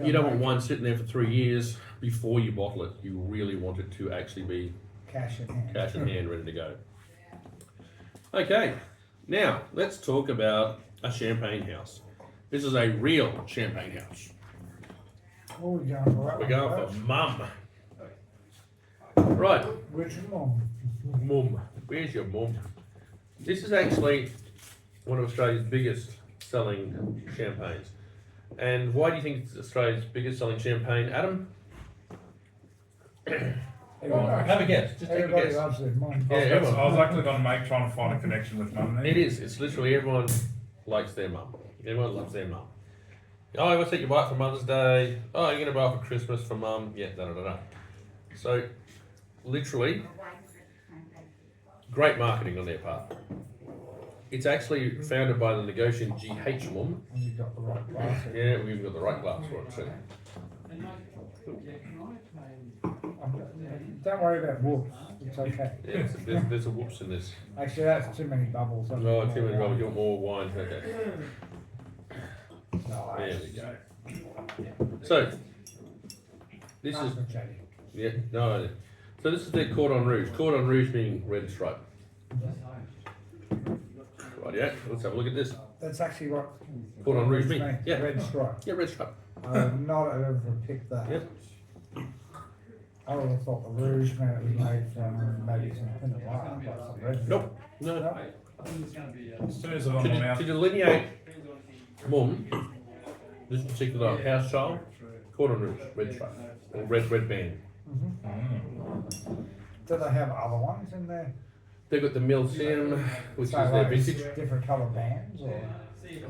[SPEAKER 1] you don't want wine sitting there for 3 years before you bottle it. You really want it to actually be
[SPEAKER 2] Cash in hand.
[SPEAKER 1] cash in hand, ready to go. Okay, now let's talk about a champagne house. This is a real champagne house.
[SPEAKER 2] What are we going for that
[SPEAKER 1] We're
[SPEAKER 2] one
[SPEAKER 1] going
[SPEAKER 2] first?
[SPEAKER 1] for Mumm. Right,
[SPEAKER 2] Which one?
[SPEAKER 1] Mumm. Where's your Mumm? This is actually one of Australia's biggest selling champagnes. And why do you think it's Australia's biggest selling champagne, Adam? Have a guess. Just take a
[SPEAKER 2] Everybody
[SPEAKER 1] guess.
[SPEAKER 2] loves their mum.
[SPEAKER 1] Yeah,
[SPEAKER 3] I
[SPEAKER 1] everyone.
[SPEAKER 3] was actually going to trying to find a connection with Mumm there.
[SPEAKER 1] It is. It's literally everyone likes their mum. Everyone loves their mum. Oh, what's that you buy it for Mother's Day? Oh, you're going to buy it for Christmas for Mum? Yeah, da da da da. So, literally, great marketing on their part. It's actually founded by the Negocian G.H. Mumm.
[SPEAKER 2] And you've got the right glass.
[SPEAKER 1] Yeah, we've even got the right glass for it too.
[SPEAKER 2] Don't worry about whoops. It's okay.
[SPEAKER 1] Yeah, there's a whoops in this.
[SPEAKER 2] Actually, that's too many bubbles.
[SPEAKER 1] Oh, too many bubbles. You want more wine? Okay.
[SPEAKER 2] No,
[SPEAKER 1] There we go. So, this is, yeah, no. So this is their Cordon Rouge. Cordon Rouge being red stripe. Right, yeah, let's have a look at this.
[SPEAKER 2] That's actually what
[SPEAKER 1] Cordon Rouge means. Yeah.
[SPEAKER 2] Red stripe.
[SPEAKER 1] Yeah, red stripe.
[SPEAKER 2] I would not have ever picked that.
[SPEAKER 1] Yep.
[SPEAKER 2] I would have thought the rouge meant it was made from maybe some Pinot Noir, but some red.
[SPEAKER 1] Nope. No.
[SPEAKER 2] No.
[SPEAKER 3] As soon as it's on my mouth.
[SPEAKER 1] To delineate Mumm, this particular house style, Cordon Rouge, red stripe, or red band.
[SPEAKER 2] Do they have other ones in there?
[SPEAKER 1] They've got the Mille Sim, which
[SPEAKER 2] So
[SPEAKER 1] is their
[SPEAKER 2] like
[SPEAKER 1] vintage.
[SPEAKER 2] different colour bands, or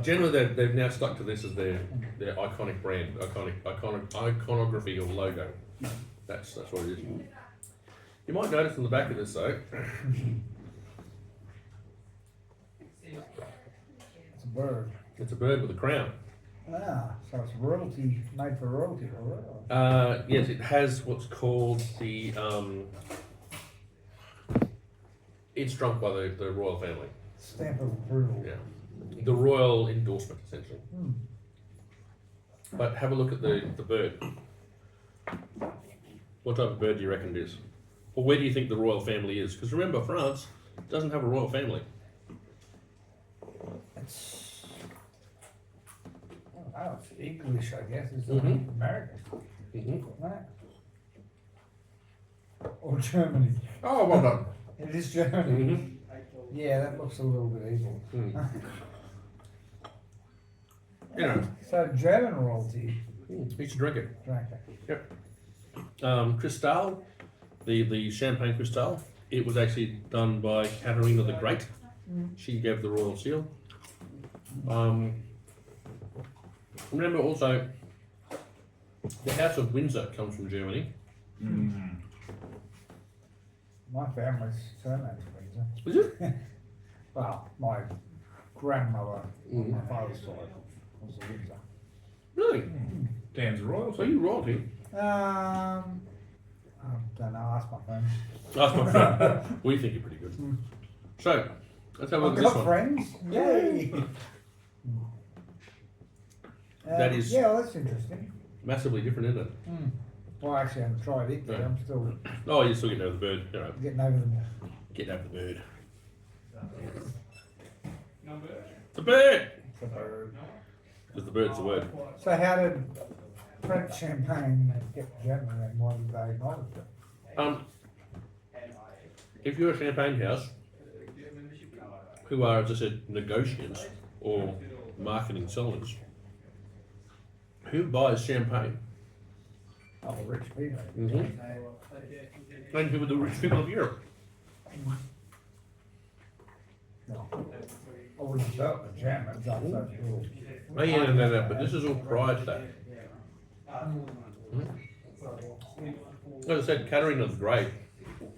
[SPEAKER 1] Generally, they've now stuck to this as their iconic brand, iconography or logo. That's what it is. You might notice on the back of this though,
[SPEAKER 2] it's a bird.
[SPEAKER 1] it's a bird with a crown.
[SPEAKER 2] Ah, so it's royalty, made for royalty, or?
[SPEAKER 1] Yes, it has what's called the. It's drunk by the royal family.
[SPEAKER 2] Stamp of approval.
[SPEAKER 1] Yeah, the royal endorsement essentially.
[SPEAKER 2] Hmm.
[SPEAKER 1] But have a look at the bird. What type of bird do you reckon it is? Or where do you think the royal family is? Because remember, France doesn't have a royal family.
[SPEAKER 2] It's, oh, it's English, I guess. It's
[SPEAKER 1] Mhm.
[SPEAKER 2] American,
[SPEAKER 1] Mm-hmm.
[SPEAKER 2] right? Or Germany.
[SPEAKER 1] Oh, well done.
[SPEAKER 2] It is Germany.
[SPEAKER 1] Mm-hmm.
[SPEAKER 2] Yeah, that looks a little bit evil.
[SPEAKER 1] Mm. You know,
[SPEAKER 2] So German royalty
[SPEAKER 1] you should drink it.
[SPEAKER 2] drank it.
[SPEAKER 1] Cristal, the champagne Cristal, it was actually done by Katarina the Great. She gave the royal seal. Remember also, the House of Windsor comes from Germany.
[SPEAKER 3] Mm.
[SPEAKER 2] My family's surname's Windsor.
[SPEAKER 1] Is it?
[SPEAKER 2] Well, my grandmother on
[SPEAKER 1] Mm.
[SPEAKER 2] my father's side was a Windsor.
[SPEAKER 1] Really?
[SPEAKER 3] Dan's
[SPEAKER 1] So
[SPEAKER 3] royalty.
[SPEAKER 1] you royalty?
[SPEAKER 2] I don't know, ask my friends.
[SPEAKER 1] That's my friend. We think you're pretty good. So, let's have a look
[SPEAKER 2] I've
[SPEAKER 1] at this
[SPEAKER 2] got
[SPEAKER 1] one.
[SPEAKER 2] friends. Yay!
[SPEAKER 1] That is-
[SPEAKER 2] Yeah, well, that's interesting.
[SPEAKER 1] Massively different, isn't it?
[SPEAKER 2] Well, actually, I haven't tried it, but
[SPEAKER 1] Yeah.
[SPEAKER 2] I'm still
[SPEAKER 1] Oh, you're still getting over the bird. You know,
[SPEAKER 2] getting over them.
[SPEAKER 1] getting over the bird. The bird! Because the bird's the word.
[SPEAKER 2] So how did French champagne get German and why did they acknowledge it?
[SPEAKER 1] If you're a champagne house who are, as I said, negotiants or marketing sellers, who buys champagne?
[SPEAKER 2] Oh, rich people.
[SPEAKER 1] Mm-hmm. And who are the rich people of Europe?
[SPEAKER 2] No. I would have thought the Germans are such rules.
[SPEAKER 1] Oh, yeah, no, but this is all prior to that. As I said, Katarina the Great,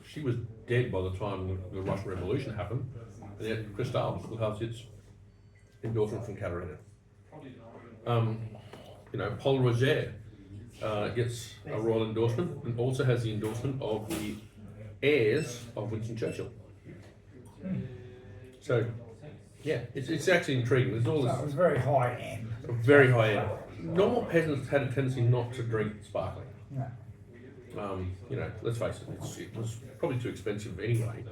[SPEAKER 1] she was dead by the time the Russian Revolution happened, and yet Cristal still has its endorsement from Katarina. Paul Roger gets a royal endorsement and also has the endorsement of the heirs of Winston Churchill. So, yeah, it's actually intriguing. There's all
[SPEAKER 2] So it
[SPEAKER 1] this
[SPEAKER 2] was very high end.
[SPEAKER 1] very high end. Normal peasants had a tendency not to drink sparkling.
[SPEAKER 2] No.
[SPEAKER 1] Let's face it, it was probably too expensive anyway.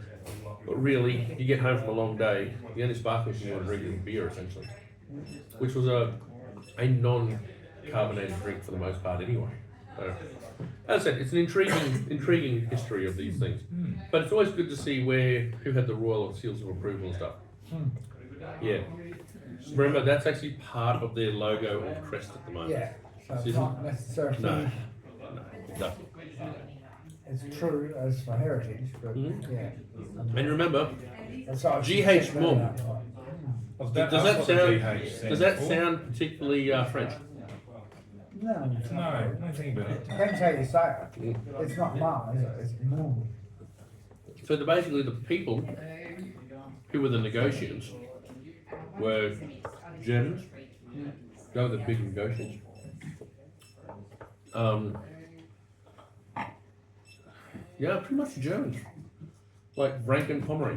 [SPEAKER 1] But really, you get home from a long day, the only sparkling you want to drink is beer essentially, which was a non-carbonated drink for the most part anyway. So, as I said, it's an intriguing history of these things. But it's always good to see who had the royal seals of approval and stuff. Yeah. Remember, that's actually part of their logo or crest at the moment.
[SPEAKER 2] Yeah. So it's
[SPEAKER 1] Isn't-
[SPEAKER 2] not necessarily.
[SPEAKER 1] No, nothing.
[SPEAKER 2] It's true as for heritage, but
[SPEAKER 1] Mhm.
[SPEAKER 2] yeah.
[SPEAKER 1] And remember,
[SPEAKER 2] So I should
[SPEAKER 1] G.H.
[SPEAKER 2] check that
[SPEAKER 1] Mumm.
[SPEAKER 2] out.
[SPEAKER 3] I was
[SPEAKER 1] Does
[SPEAKER 3] about to
[SPEAKER 1] that
[SPEAKER 3] ask what the
[SPEAKER 1] sound?
[SPEAKER 3] GH stands
[SPEAKER 1] Does that
[SPEAKER 3] for.
[SPEAKER 1] sound particularly French?
[SPEAKER 2] No, it's
[SPEAKER 3] No,
[SPEAKER 2] not.
[SPEAKER 3] nothing about it.
[SPEAKER 2] Depends how you say it. It's not mum, is it? It's Mumm.
[SPEAKER 1] So basically, the people who were the negotiants were Germans. They were the big negotiants. Yeah, pretty much the Germans, like Franken Pomeroy,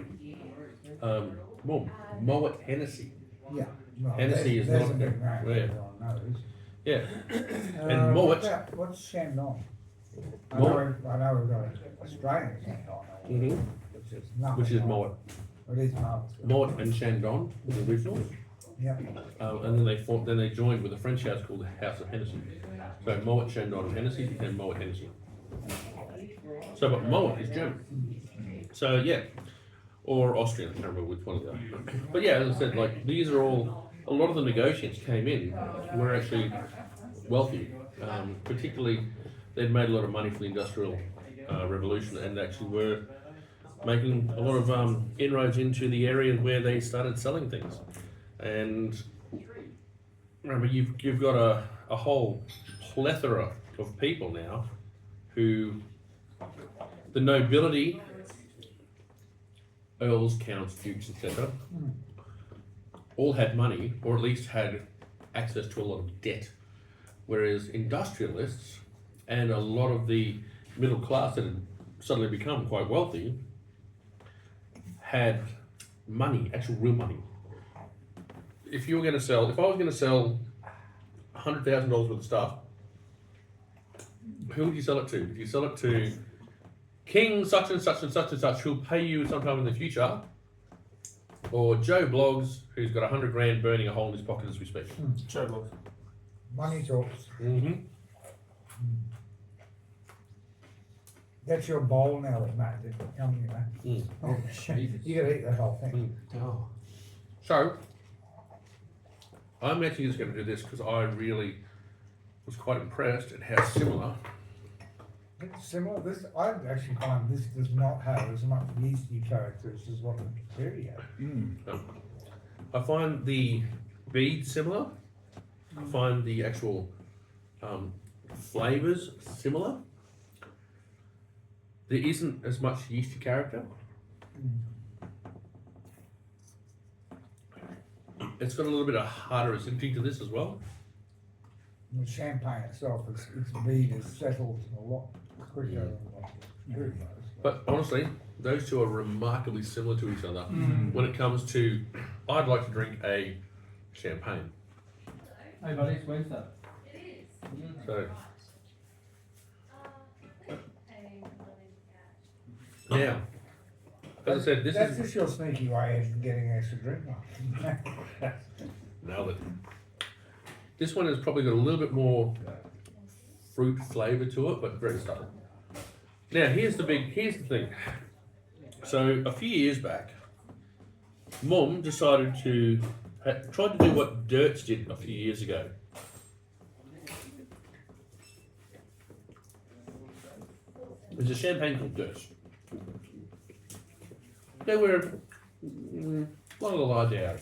[SPEAKER 1] Mumm, Moet Hennessy.
[SPEAKER 2] Yeah. Well,
[SPEAKER 1] Hennessy is
[SPEAKER 2] there's
[SPEAKER 1] not
[SPEAKER 2] a big
[SPEAKER 1] there.
[SPEAKER 2] name
[SPEAKER 1] Yeah.
[SPEAKER 2] everyone knows.
[SPEAKER 1] Yeah, and Moet.
[SPEAKER 2] What's Chandon? I
[SPEAKER 1] Moet.
[SPEAKER 2] know we've got Australian Chandon,
[SPEAKER 1] Mhm. Which is Moet.
[SPEAKER 2] It is marvellous.
[SPEAKER 1] Moet and Chandon were the originals.
[SPEAKER 2] Yeah.
[SPEAKER 1] And then they joined with a French house called the House of Hennessy. So Moet, Chandon, and Hennessy became Moet Hennessy. So, but Moet is German. So yeah, or Austrian. I can't remember which one of them. But yeah, as I said, like these are all. A lot of the negotiants came in were actually wealthy. Particularly, they'd made a lot of money for the Industrial Revolution and actually were making a lot of inroads into the area where they started selling things. And remember, you've got a whole plethora of people now who the nobility, earls, counts, dukes, etc., all had money, or at least had access to a lot of debt, whereas industrialists and a lot of the middle class that had suddenly become quite wealthy had money, actual real money. If I was going to sell $100,000 worth of stuff, who would you sell it to? Would you sell it to King such and such and such and such who'll pay you sometime in the future? Or Joe Bloggs, who's got 100 grand burning a hole in his pocket as we speak?
[SPEAKER 4] Joe Bloggs.
[SPEAKER 2] Money talks.
[SPEAKER 1] Mm-hmm.
[SPEAKER 2] That's your bowl now, mate. Come, you know.
[SPEAKER 1] Mm.
[SPEAKER 2] Oh, you gotta eat that whole thing.
[SPEAKER 4] Oh.
[SPEAKER 1] So, I'm actually just going to do this because I really was quite impressed at how similar.
[SPEAKER 2] It's similar. This I actually find this does not have as much yeasty characters as what the Pirie had.
[SPEAKER 1] I find the beads similar. I find the actual flavours similar. There isn't as much yeasty character. It's got a little bit of harder acidity to this as well.
[SPEAKER 2] And the champagne itself, its bead is settled a lot quicker than what Pirie does.
[SPEAKER 1] But honestly, those two are remarkably similar to each other when it comes to, I'd like to drink a champagne.
[SPEAKER 5] Hey buddy, it's Wednesday.
[SPEAKER 1] So, now, as I said, this
[SPEAKER 2] That's
[SPEAKER 1] is,
[SPEAKER 2] just your sneaky way of getting extra drink.
[SPEAKER 1] nailed it. This one has probably got a little bit more fruit flavour to it, but very subtle. Now, here's the thing. So, a few years back, Mumm decided tried to do what Dirts did a few years ago. There's a champagne called Dirts. They were one of the large hours.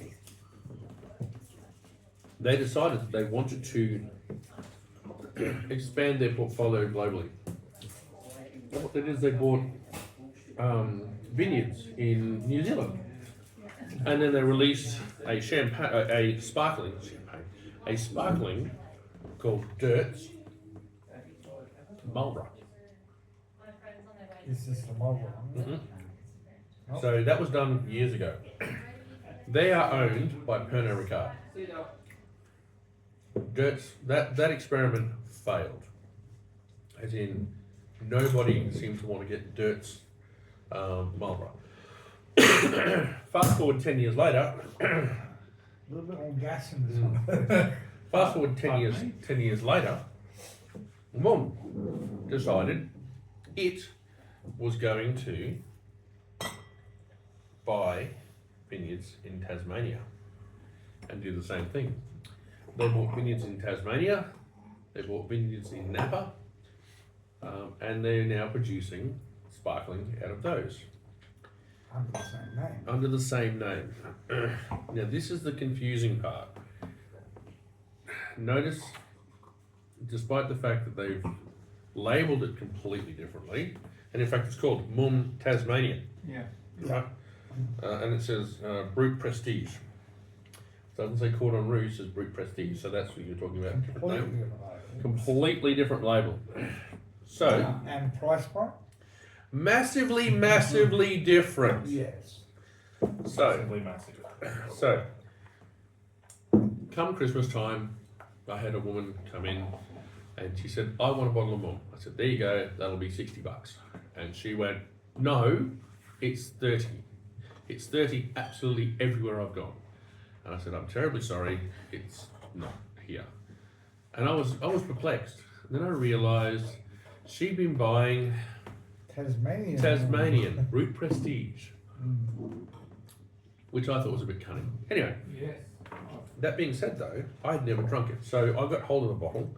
[SPEAKER 1] They decided that they wanted to expand their portfolio globally. What they did is they bought vineyards in New Zealand, and then they released a sparkling called Dirts Marlborough.
[SPEAKER 2] This is the Marlborough.
[SPEAKER 1] Mhm. So that was done years ago. They are owned by Pernod Ricard. Dirts, that experiment failed. As in, nobody seemed to want to get Dirts Marlborough. Fast forward 10 years later.
[SPEAKER 2] A little bit more gas in this one.
[SPEAKER 1] Fast forward 10 years later, Mumm decided it was going to buy vineyards in Tasmania and do the same thing. They bought vineyards in Tasmania, they bought vineyards in Napa, and they're now producing sparkling out of those.
[SPEAKER 2] Under the same name.
[SPEAKER 1] Under the same name. Now this is the confusing part. Notice, despite the fact that they've labelled it completely differently, and in fact it's called Mumm Tasmanian.
[SPEAKER 4] Yeah.
[SPEAKER 1] Right? And it says Brut Prestige. It doesn't say Cordon Rouge, it says Brut Prestige, so that's what you're talking about.
[SPEAKER 2] Completely different label.
[SPEAKER 1] Completely different label. So,
[SPEAKER 2] And price point?
[SPEAKER 1] massively, massively different.
[SPEAKER 2] Yes.
[SPEAKER 1] So,
[SPEAKER 3] Massively massive.
[SPEAKER 1] So, come Christmas time, I had a woman come in and she said, I want a bottle of Mumm. I said, there you go, that'll be $60. And she went, no, it's 30. It's 30 absolutely everywhere I've gone. And I said, I'm terribly sorry, it's not here. And I was perplexed. And then I realised she'd been buying Tasmanian Brut Prestige, which I thought was a bit cunning. Anyway,
[SPEAKER 5] Yes.
[SPEAKER 1] that being said though, I'd never drunk it. So I got hold of a bottle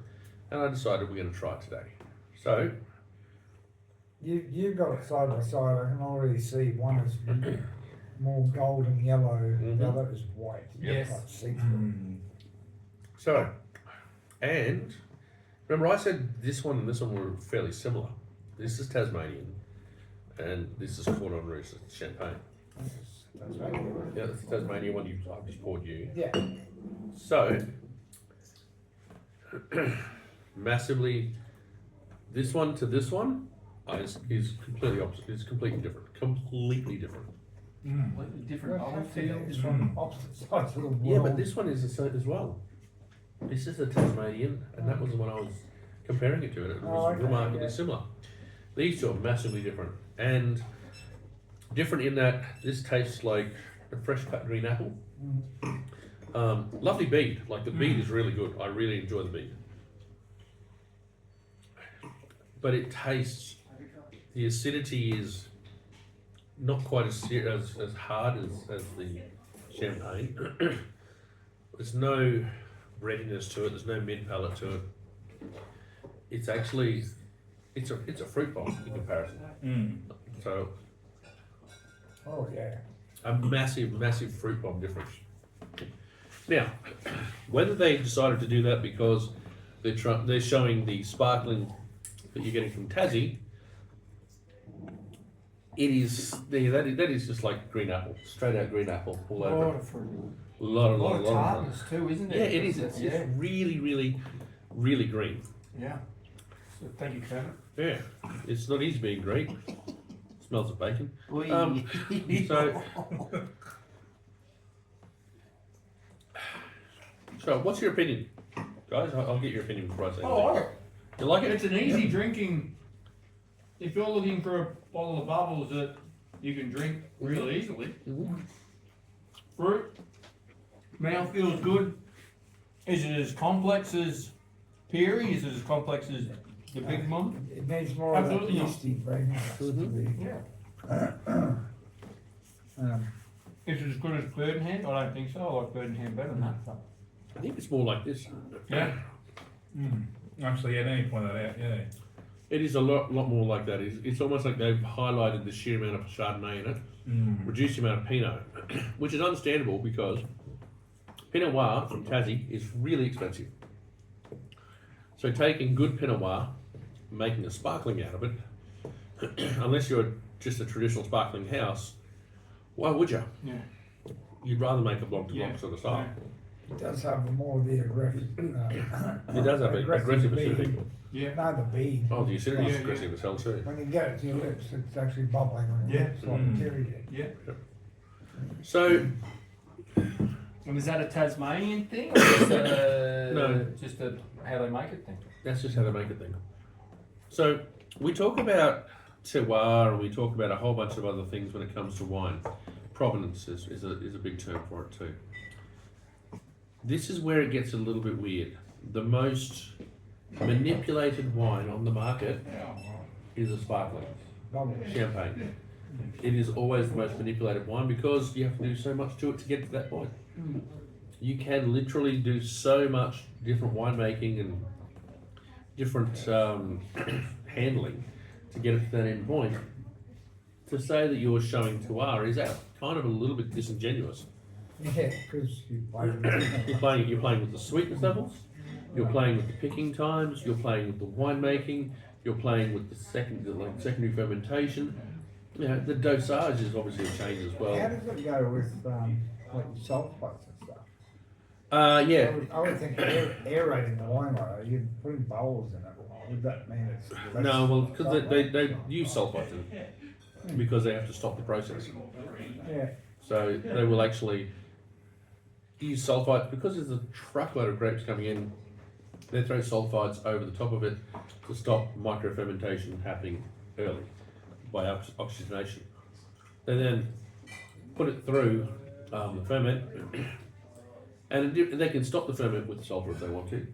[SPEAKER 1] and I decided we're going to try it today. So,
[SPEAKER 2] You've got it side by side. I can already see one is more golden yellow, the other is white.
[SPEAKER 4] Yes.
[SPEAKER 2] Like see-through.
[SPEAKER 1] so, and remember I said this one and this one were fairly similar. This is Tasmanian and this is Cordon Rouge, it's champagne.
[SPEAKER 2] That's right.
[SPEAKER 1] Yeah, that's the Tasmanian one I've just poured you.
[SPEAKER 2] Yeah.
[SPEAKER 1] So, massively. This one to this one is completely opposite. It's completely different. Completely different.
[SPEAKER 5] Completely different
[SPEAKER 2] Well,
[SPEAKER 5] bubble
[SPEAKER 2] hopefully
[SPEAKER 5] feel.
[SPEAKER 2] it's from opposite sides of the world.
[SPEAKER 1] Yeah, but this one is a cert as well. This is a Tasmanian, and that was the one I was comparing it to, and it was
[SPEAKER 2] Oh, okay,
[SPEAKER 1] remarkably
[SPEAKER 2] yeah.
[SPEAKER 1] similar. These two are massively different, and different in that this tastes like a fresh cut green apple. Lovely bead, like the bead is really good. I really enjoy the bead. But it tastes, the acidity is not quite as hard as the champagne. There's no breadiness to it. There's no mid palate to it. It's actually, it's a fruit bomb in comparison. So
[SPEAKER 2] Oh yeah.
[SPEAKER 1] a massive fruit bomb difference. Now, whether they decided to do that because they're showing the sparkling that you're getting from Tassie, that is just like green apple, straight out green apple all
[SPEAKER 5] A
[SPEAKER 1] over.
[SPEAKER 5] lot of fruit.
[SPEAKER 1] A lot
[SPEAKER 5] A lot of
[SPEAKER 1] of
[SPEAKER 5] tartness too, isn't it?
[SPEAKER 1] Yeah, it is. It's
[SPEAKER 5] Yeah.
[SPEAKER 1] really green.
[SPEAKER 5] Yeah. So thank you, Kermit.
[SPEAKER 1] Yeah, it's not easy being green. Smells of bacon.
[SPEAKER 5] Oi.
[SPEAKER 1] So what's your opinion, guys? I'll get your opinion before I say
[SPEAKER 5] Oh,
[SPEAKER 1] anything. You like it?
[SPEAKER 5] it's an easy drinking. If you're looking for a bottle of bubbles that you can drink real easily, fruit, mouth feels good. Is it as complex as Pirie? Is it as complex as the Big Mumm?
[SPEAKER 2] It needs more of that
[SPEAKER 5] Absolutely not.
[SPEAKER 2] yeasty fragrance to be.
[SPEAKER 5] Yeah.
[SPEAKER 2] Um,
[SPEAKER 5] Is it as good as Bird in Hand? I don't think so. I like Bird in Hand better than that. So.
[SPEAKER 1] I think it's more like this.
[SPEAKER 5] Yeah.
[SPEAKER 3] Actually, yeah, now you point that out, yeah.
[SPEAKER 1] It is a lot more like that. It's almost like they've highlighted the sheer amount of Chardonnay in it, reduced the amount of Pinot, which is understandable because Pinot Noir from Tassie is really expensive. So taking good Pinot Noir, making a sparkling out of it, unless you're just a traditional sparkling house, why would you?
[SPEAKER 5] Yeah.
[SPEAKER 1] You'd rather make a block to block
[SPEAKER 5] Yeah.
[SPEAKER 1] sort of style.
[SPEAKER 2] it does have more of the aggressive.
[SPEAKER 1] It does have aggressive acidity.
[SPEAKER 2] bead.
[SPEAKER 5] Yeah.
[SPEAKER 2] No, the bead.
[SPEAKER 1] Oh, the acidity is
[SPEAKER 5] Yeah,
[SPEAKER 1] aggressive as hell too.
[SPEAKER 2] When you get it to your lips, it's actually bubbling on your
[SPEAKER 5] Yeah.
[SPEAKER 2] lips like Pirie did.
[SPEAKER 5] Yeah.
[SPEAKER 1] So
[SPEAKER 5] And is that a Tasmanian thing, or just a,
[SPEAKER 1] No.
[SPEAKER 5] just a how they make it thing?
[SPEAKER 1] that's just how they make it thing. So we talk about terroir and we talk about a whole bunch of other things when it comes to wine. Provenance is a big term for it too. This is where it gets a little bit weird. The most manipulated wine on the market is a sparkling
[SPEAKER 2] Bubble.
[SPEAKER 1] champagne. It is always the most manipulated wine because you have to do so much to it to get to that point. You can literally do so much different winemaking and different handling to get it to that end point. To say that you're showing terroir is kind of a little bit disingenuous.
[SPEAKER 2] Yeah, because you play with it.
[SPEAKER 1] You're playing with the sweetness levels, you're playing with the picking times, you're playing with the winemaking, you're playing with the secondary fermentation. You know, the dosage is obviously a change as well.
[SPEAKER 2] How does it go with like sulfites and stuff?
[SPEAKER 1] Yeah.
[SPEAKER 2] I would think aerating the wine like that, you're putting bowls in it. Would that mean it's less
[SPEAKER 1] No, well, because
[SPEAKER 2] sulfite?
[SPEAKER 1] they use sulfites in it because they have to stop the process.
[SPEAKER 2] Yeah.
[SPEAKER 1] So they will actually use sulfites because there's a truckload of grapes coming in. They throw sulfites over the top of it to stop micro-fermentation happening early by oxygenation. They then put it through the ferment, and they can stop the ferment with the sulfur if they want to.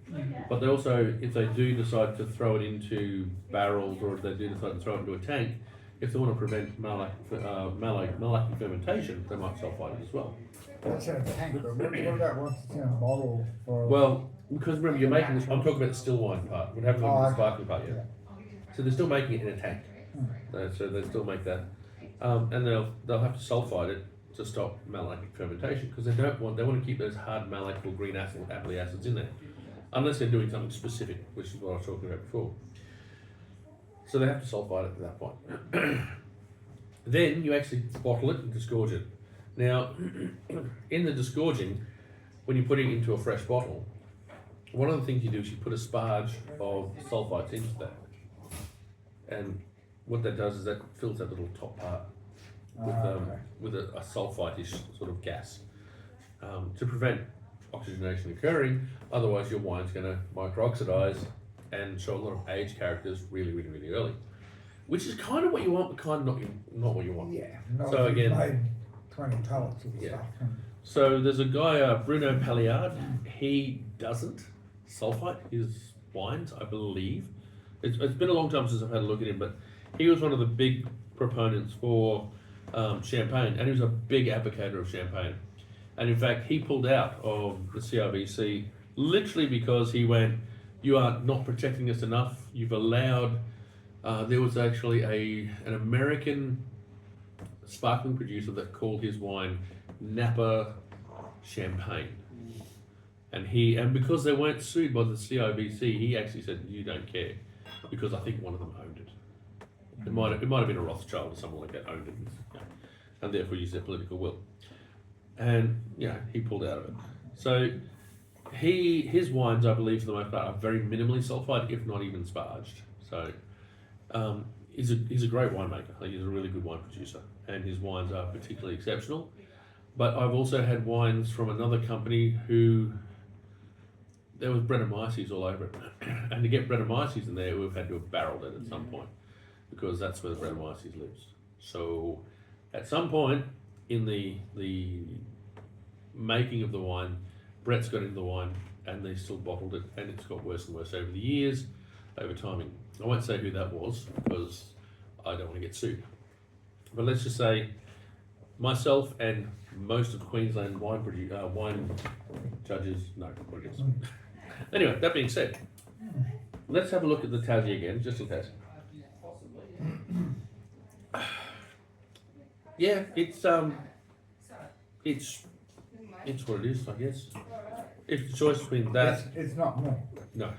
[SPEAKER 1] But they also, if they do decide to throw it into barrels or if they do decide to throw it into a tank, if they want to prevent malolactic fermentation, they might sulfite it as well.
[SPEAKER 2] That's in a tank, but what about once it's in a bottle for?
[SPEAKER 1] Well, because remember you're making this, I'm talking about the still wine part. We haven't got the sparkling part yet. So they're still making it in a tank. So they still make that, and they'll have to sulfite it to stop malolactic fermentation because they want to keep those hard malolactic or green appley acids in there, unless they're doing something specific, which is what I was talking about before. So they have to sulfite it at that point. Then you actually bottle it and disgorge it. Now, in the disgorging, when you put it into a fresh bottle, one of the things you do is you put a sparge of sulfites into that, and what that does is that fills that little top part
[SPEAKER 2] Okay.
[SPEAKER 1] with a sulfite-ish sort of gas to prevent oxygenation occurring. Otherwise, your wine's going to microoxidize and show a lot of age characters really, really, really early, which is kind of what you want, but kind of not what you want.
[SPEAKER 2] Yeah. Not
[SPEAKER 1] So
[SPEAKER 2] if you've
[SPEAKER 1] again-
[SPEAKER 2] made 20 pallets of
[SPEAKER 1] Yeah.
[SPEAKER 2] stuff.
[SPEAKER 1] So there's a guy, Bruno Palliard. He doesn't sulfite his wines, I believe. It's been a long time since I've had a look at him, but he was one of the big proponents for champagne, and he was a big advocate of champagne. And in fact, he pulled out of the CRVC literally because he went, "You are not protecting us enough. You've allowed." There was actually an American sparkling producer that called his wine Napa Champagne, and because they weren't sued by the CIBC, he actually said, "You don't care," because I think one of them owned it. It might have been a Rothschild or someone like that owned it, and therefore used their political will. And he pulled out of it. So his wines, I believe, for the most part, are very minimally sulfide, if not even sparged. So he's a great winemaker. Like, he's a really good wine producer, and his wines are particularly exceptional. But I've also had wines from another company who there was Brettanomyces all over it, and to get Brettanomyces in there, we've had to have barreled it at some point because that's where the Brettanomyces lives. So at some point in the making of the wine, Brett's got into the wine, and they still bottled it, and it's got worse and worse over the years, over timing. I won't say who that was because I don't want to get sued. But let's just say myself and most of Queensland wine judges, no, what it is. Anyway, that being said, let's have a look at the Tassie again, just in case. Yeah, it's what it is, I guess. It's the choice between that.
[SPEAKER 2] It's not more.
[SPEAKER 1] No,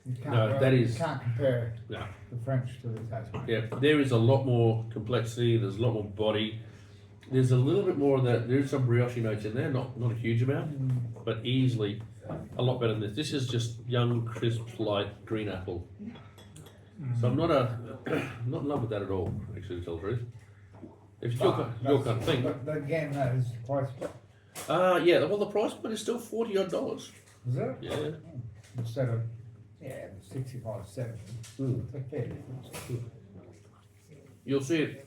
[SPEAKER 2] You can't,
[SPEAKER 1] No, that is-
[SPEAKER 2] you can't compare
[SPEAKER 1] no.
[SPEAKER 2] the French to the Tasmanian.
[SPEAKER 1] Yeah, there is a lot more complexity. There's a lot more body. There's a little bit more of that. There's some brioche notes in there, not a huge amount, but easily a lot better than this. This is just young, crisp, light green apple. So I'm not in love with that at all, actually, to tell the truth. If it's your kind of thing.
[SPEAKER 2] But again, that is price.
[SPEAKER 1] Yeah, well, the price point is still $40 odd.
[SPEAKER 2] Is it?
[SPEAKER 1] Yeah.
[SPEAKER 2] Instead of 65, 70. It's a fair difference.
[SPEAKER 1] You'll see it.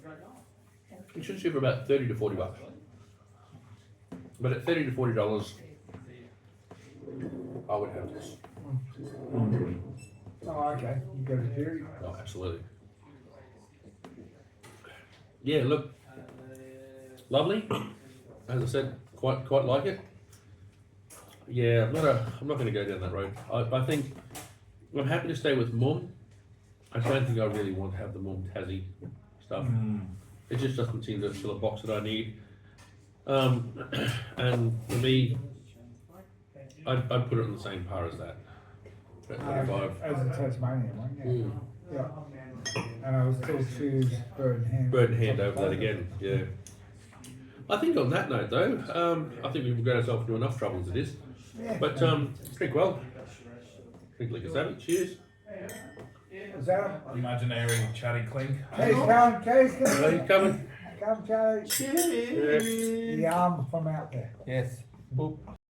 [SPEAKER 1] You should see it for about $30 to $40. But at $30 to $40, I would have this.
[SPEAKER 2] Oh, okay. You go to Pirie.
[SPEAKER 1] Oh, absolutely. Yeah, look, lovely. As I said, quite like it. Yeah, I'm not going to go down that road. I think I'm happy to stay with Mumm. I don't think I really want to have the Mumm Tassie stuff. It just doesn't seem to fill a box that I need. And for me, I'd put it on the same par as that. At 35.
[SPEAKER 2] As a Tasmanian one, yeah.
[SPEAKER 1] Mm.
[SPEAKER 2] Yeah. And I would still choose bird and hand.
[SPEAKER 1] Bird in hand over that again, yeah. I think on that note though, I think we've got ourselves into enough trouble as it is.
[SPEAKER 2] Yeah.
[SPEAKER 1] But drink well. Drink like a savage. Cheers.
[SPEAKER 2] Is that
[SPEAKER 3] Imaginary chatty clink.
[SPEAKER 2] Case come, Case
[SPEAKER 1] Are you
[SPEAKER 2] come.
[SPEAKER 1] coming?
[SPEAKER 2] Come, Charlie.
[SPEAKER 1] Cheers.
[SPEAKER 2] The arm from out there.
[SPEAKER 4] Yes. Boop.